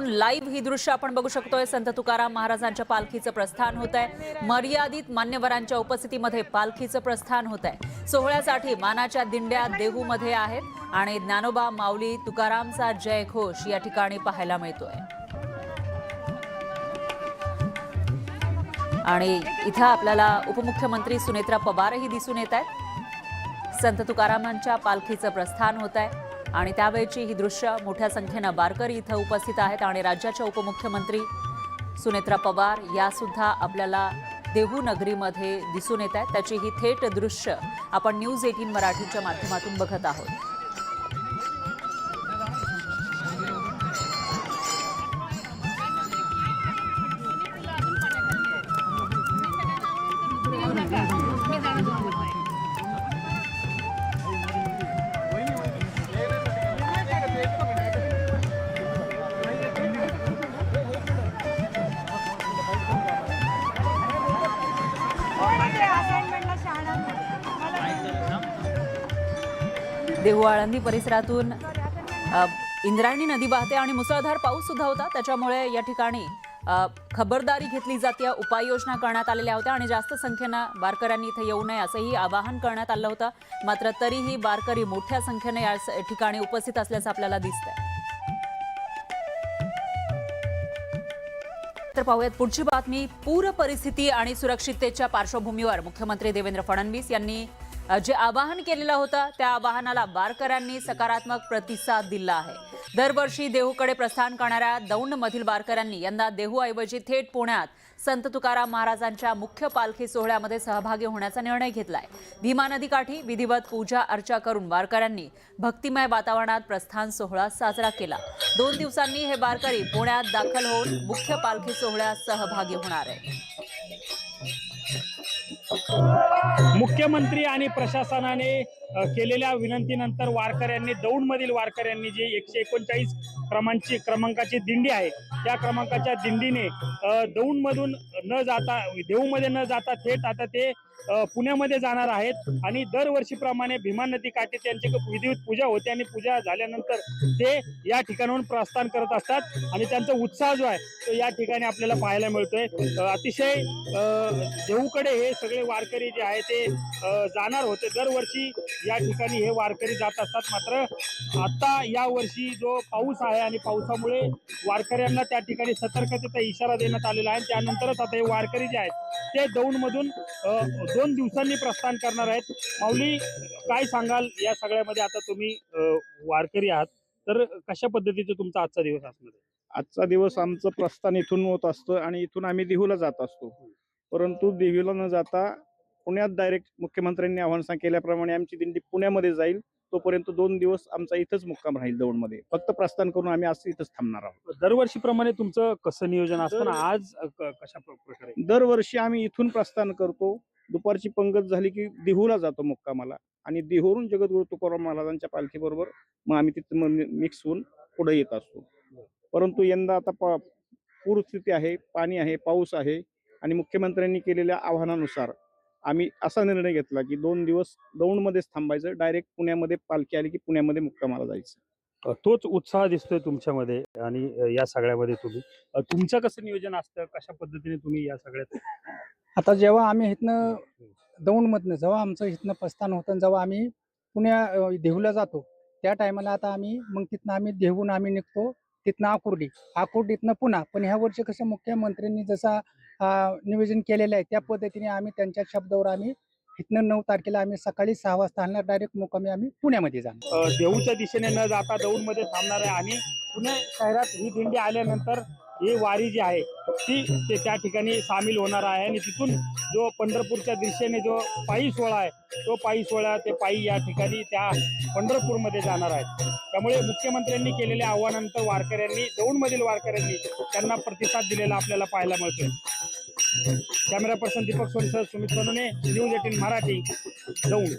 Live ही दृश्य आपण बघू शकतोय। संत तुकाराम महाराजांच्या पालखीचं प्रस्थान होत आहे। मर्यादित मान्यवरांच्या उपस्थितीमध्ये पालखीचं प्रस्थान होत आहे। सोहळ्यासाठी मानाच्या दिंड्या देहूमध्ये आहेत आणि ज्ञानोबा माऊली तुकारामचा जयघोष या ठिकाणी पाहायला मिळतोय। आणि इथं आपल्याला उपमुख्यमंत्री सुनेत्रा पवारही दिसून येत आहेत। संत तुकारामांच्या पालखीचं प्रस्थान होत आहे आणि त्यावेळची ही दृश्य मोठ्या संख्येने वारकरी इथं उपस्थित आहेत आणि राज्याच्या उपमुख्यमंत्री सुनेत्रा पवार या सुद्धा आपल्याला देहू नगरीमध्ये दिसून येत आहेत। त्याची ही थेट दृश्य आपण न्यूज 18 मराठीच्या माध्यमातून बघत आहोत। देहू आळंदी परिसरातून इंद्रायणी नदी वाहते आणि मुसळधार पाऊस सुद्धा होता। त्याच्यामुळे या ठिकाणी खबरदारी घेतली जाते, उपाययोजना करण्यात आलेल्या होत्या आणि जास्त संख्येने वारकऱ्यांनी इथे येऊ नये असंही आवाहन करण्यात आलं होतं। मात्र तरीही वारकरी मोठ्या संख्येने या ठिकाणी उपस्थित असल्याचं आपल्याला दिसतंय। तर पाहूयात पुढची बातमी। पूर परिस्थिती आणि सुरक्षिततेच्या पार्श्वभूमीवर मुख्यमंत्री देवेंद्र फडणवीस यांनी जे आवाहन केलेलं होतं त्या आवाहनाला वारकऱ्यांनी सकारात्मक प्रतिसाद दिला आहे। दरवर्षी देहूकडे प्रस्थान करणाऱ्या दौंडमधील वारकऱ्यांनी यंदा देहूऐवजी थेट पुण्यात संत तुकाराम महाराजांच्या मुख्य पालखी सोहळ्यामध्ये सहभागी होण्याचा निर्णय घेतलाय। भीमा नदीकाठी विधिवत पूजा अर्चा करून वारकऱ्यांनी भक्तिमय वातावरणात प्रस्थान सोहळा साजरा केला। 2 दिवसांनी हे वारकरी पुण्यात दाखल होऊन मुख्य पालखी सोहळ्यात सहभागी होणार आहे। मुख्यमंत्री आणि प्रशासनाने केलेल्या विनंतीनंतर वारकऱ्यांनी दौंडमधील वारकऱ्यांनी जी 139 क्रमांकाची दिंडी आहे त्या क्रमांकाच्या दिंडीने दौंडमधून न जाता देहूमध्ये न जाता थेट आता ते पुण्यामध्ये जाणार आहेत आणि दरवर्षीप्रमाणे भीमा नदी काठी त्यांची विधिवत पूजा होते आणि पूजा झाल्यानंतर ते या ठिकाणाहून प्रस्थान करत असतात आणि त्यांचा उत्साह जो आहे तो या ठिकाणी आपल्याला पाहायला मिळतोय। अतिशय देहूकडे हे सगळे वारकरी जे आहे ते जाणार होते। दरवर्षी या ठिकाणी हे वारकरी जात असतात, मात्र आता या वर्षी जो पाऊस आहे आणि पावसामुळे वारकऱ्यांना त्या ठिकाणी सतर्कतेचा इशारा देण्यात आलेला आहे। त्यानंतरच आता हे वारकरी जे आहेत ते दौंडमधून 2 दिवसांनी प्रस्थान करणार आहेत। माऊली, काय सांगाल या सगळ्यामध्ये? आता तुम्ही वारकरी आहात तर कशा पद्धतीचा तुमचा आजचा दिवस असणार आहे? आजचा दिवस आमचं प्रस्थान इथून होत असतं आणि इथून आम्ही देहूला जात असतो, परंतु देहूला न जाता पुण्यात डायरेक्ट मुख्यमंत्र्यांनी आवाहन केल्याप्रमाणे आमची दिंडी पुण्यामध्ये जाईल। तोपर्यंत 2 दिवस आमचा इथंच मुक्काम राहील दौंडमध्ये। फक्त प्रस्थान करून आम्ही आज इथंच थांबणार आहोत। दरवर्षीप्रमाणे तुमचं कसं नियोजन असतं ना? आज कशा प्रकारे? दरवर्षी आम्ही इथून प्रस्थान करतो, दुपारची पंगत झाली की देहूला जातो मुक्कामाला आणि देहूवरून जगद्गुरू तुकाराम महाराजांच्या पालखीबरोबर मग आम्ही तिथं मिक्स होऊन पुढे येत असतो। परंतु यंदा आता पूरस्थिती आहे, पाणी आहे, पाऊस आहे आणि मुख्यमंत्र्यांनी केलेल्या आवाहनानुसार आम्ही असा निर्णय घेतला की 2 दिवस दौंडमध्येच थांबायचं, डायरेक्ट पुण्यामध्ये पालखी आली की पुण्यामध्ये मुक्कामाला जायचं। तोच उत्साह दिसतोय तुमच्यामध्ये आणि या सगळ्यामध्ये तुमचं कसं नियोजन असतं? कशा पद्धतीने तुम्ही या सगळ्यात? आता जेव्हा आम्ही इथनं दौंडमधनं जेव्हा आमचं इथनं प्रस्थान होतं, जेव्हा आम्ही देहूला जातो त्या टायमाला आता आम्ही मग तिथनं आम्ही देहून आम्ही निघतो, तिथनं आकुर्डीतनं पुन्हा। पण ह्या वर्षी कसं मुख्यमंत्र्यांनी जसा नियोजन केलेलं आहे त्या पद्धतीने आम्ही त्यांच्या शब्दावर आम्ही इथनं 9 तारखेला आम्ही सकाळी 6 वाजता आणणार, डायरेक्ट मुक्कामी आम्ही पुण्यामध्ये जाणार। देहूच्या दिशेने न जाता दौंडमध्ये थांबणार आहे आणि पुणे शहरात ही दिंडी आल्यानंतर ही वारी जी आहे ती त्या ठिकाणी सामील होणार आहे आणि तिथून जो पंढरपूरच्या दिशेने जो पायी सोहळा आहे तो पायी सोहळा ते पायी या ठिकाणी त्या पंढरपूरमध्ये जाणार आहेत। त्यामुळे मुख्यमंत्र्यांनी केलेल्या आव्हानानंतर वारकऱ्यांनी दौंडमधील वारकऱ्यांनी त्यांना प्रतिसाद दिलेला आपल्याला पाहायला मिळतोय। Camera person Deepak Sonsar, Sumit Sonone, news 18 Marathi, Daund.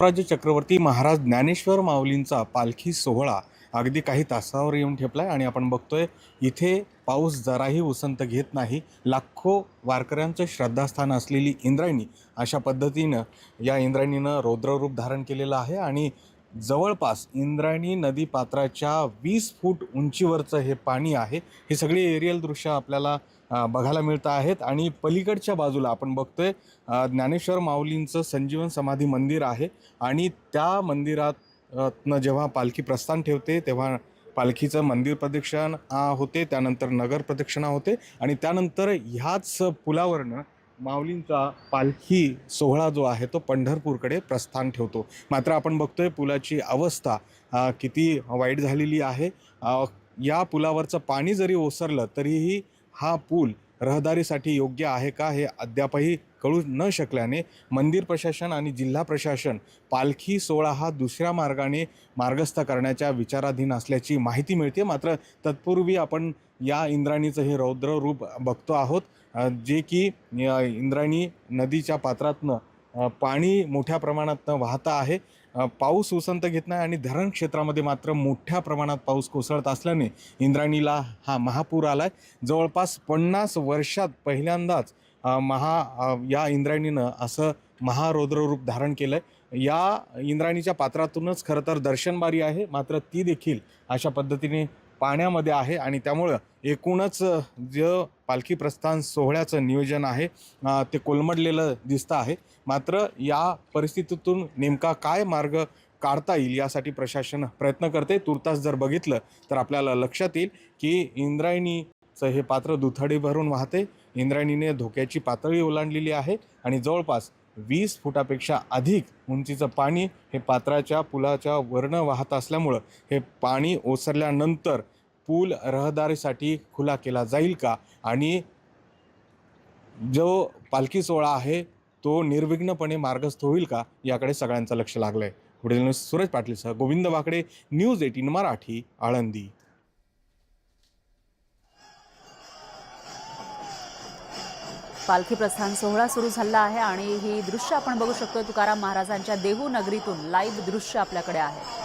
राजे चक्रवर्ती महाराज ज्ञानेश्वर माऊलींचा पालखी सोहळा अगदी काही तासावर येऊन ठेपलाय आणि आपण बघतोय इथे पाऊस जराही उसंत घेत नाही। लाखो वारकऱ्यांचं श्रद्धास्थान असलेली इंद्रायणी अशा पद्धतीनं या इंद्रायणीनं रौद्ररूप धारण केलेलं आहे आणि जवळपास इंद्रायणी नदी पात्राच्या 20 फूट उंचीवरचं हे पाणी आहे. हे सगळे एरियल दृश्य आपल्याला बघायला मिळत आहेत आणि पलीकडच्या बाजूला आपण बघतोय ज्ञानेश्वर माऊलींचं संजीवन समाधी मंदिर आहे आणि त्या मंदिरात जेव्हा पालखी प्रस्थान ठेवते तेव्हा पालखीचं मंदिर प्रदक्षिण होते, त्यानंतर नगर प्रदक्षिणा होते आणि त्यानंतर ह्याच पुलावरनं माऊलींचा पालखी सोहळा जो आहे तो पंढरपूरकडे प्रस्थान ठेवतो. मात्र आपण बघतोय पुलाची अवस्था किती वाईट झालेली आहे. या पुलावरचं पाणी जरी ओसरलं तरीही हा पूल रहदारीसाठी योग्य आहे का हे अद्यापही कळू न शकल्याने मंदिर प्रशासन आणि जिल्हा प्रशासन पालखी सोहळा हा दुसऱ्या मार्गाने मार्गस्थ करण्याच्या विचाराधीन असल्याची माहिती मिळते. मात्र तत्पूर्वी आपण या इंद्रायणीचं हे रौद्र रूप बघतो आहोत, जे की इंद्रायणी नदीच्या पात्रातनं पाणी मोठ्या प्रमाणात वाहतं आहे. पाऊस उसंत घेत नाही आणि धरण क्षेत्रामध्ये मात्र मोठ्या प्रमाणात पाऊस कोसळत असल्याने इंद्रायणीला हा महापूर आलाय. जवळपास 50 वर्षात पहिल्यांदाच या इंद्रायणीनं असं महारौद्र रूप धारण केलंय. या इंद्रायणीच्या पात्रातूनच खरं तर दर्शनबारी आहे, मात्र ती देखील अशा पद्धतीने पाण्यामध्ये आहे आणि त्यामुळं एकूणच जे पालखी प्रस्थान सोहळ्याचं नियोजन आहे ते कोलमडलेलं दिसतं आहे. मात्र या परिस्थितीतून नेमका काय मार्ग काढता येईल यासाठी प्रशासन प्रयत्न करते. तुर्तास जर बघितलं तर आपल्याला लक्षात येईल की इंद्रायणीचं हे पात्र दुथडी भरून वाहते. इंद्रायणीने धोक्याची पातळी ओलांडलेली आहे आणि जवळपास 20 फुटापेक्षा अधिक उंचीचं पाणी हे पात्राच्या पुलाच्या वरनं वाहत असल्यामुळं हे पाणी ओसरल्यानंतर पूल रहदारीसाठी खुला केला जाईल का आणि जो पालखी सोहळा आहे तो निर्विघ्नपणे मार्गस्थ होईल का याकडे सगळ्यांचं लक्ष लागलं आहे. पुढील न्यूज सूरज पाटीलसह गोविंद वाकडे, न्यूज 18 मराठी, आळंदी. पालखी प्रस्थान सोहळा सुरू झाला आहे आणि ही दृश्य आपण बघू शकतो. तुकाराम महाराजांच्या देहू नगरीतून लाईव्ह दृश्य आपल्याकडे आहे.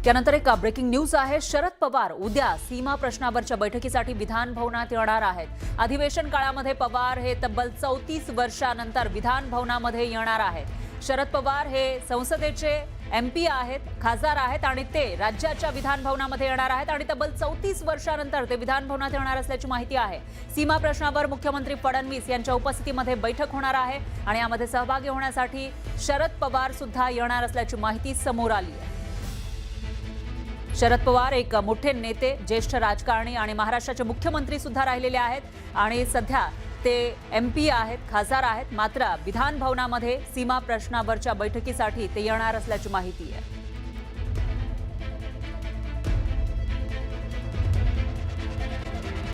त्यानंतर एक ब्रेकिंग न्यूज आहे. शरद पवार उद्या सीमा प्रश्नावरच्या बैठकीसाठी विधान भवनात येणार आहेत. अधिवेशन काळामध्ये पवार हे तब्बल 34 वर्षानंतर विधान भवनामध्ये येणार आहेत. शरद पवार हे संसदेचे MP आहेत, खासदार आहेत आणि ते राज्याच्या विधान भवनामध्ये येणार आहेत आणि तब्बल 34 वर्षानंतर ते विधान भवनात येणार असल्याची माहिती आहे. सीमा प्रश्नावर मुख्यमंत्री फडणवीस यांच्या उपस्थितीमध्ये बैठक होणार आहे आणि यामध्ये सहभागी होण्यासाठी शरद पवार सुद्धा येणार असल्याची माहिती समोर आली आहे. शरद पवार एक मोठे नेते, ज्येष्ठ राजकारणी आणि महाराष्ट्राचे मुख्यमंत्री सुद्धा राहिलेले आहेत आणि सध्या ते MP आहेत, खासदार आहेत. मात्र विधान भवनामध्ये सीमा प्रश्नावरच्या बैठकीसाठी ते येणार असल्याची माहिती आहे.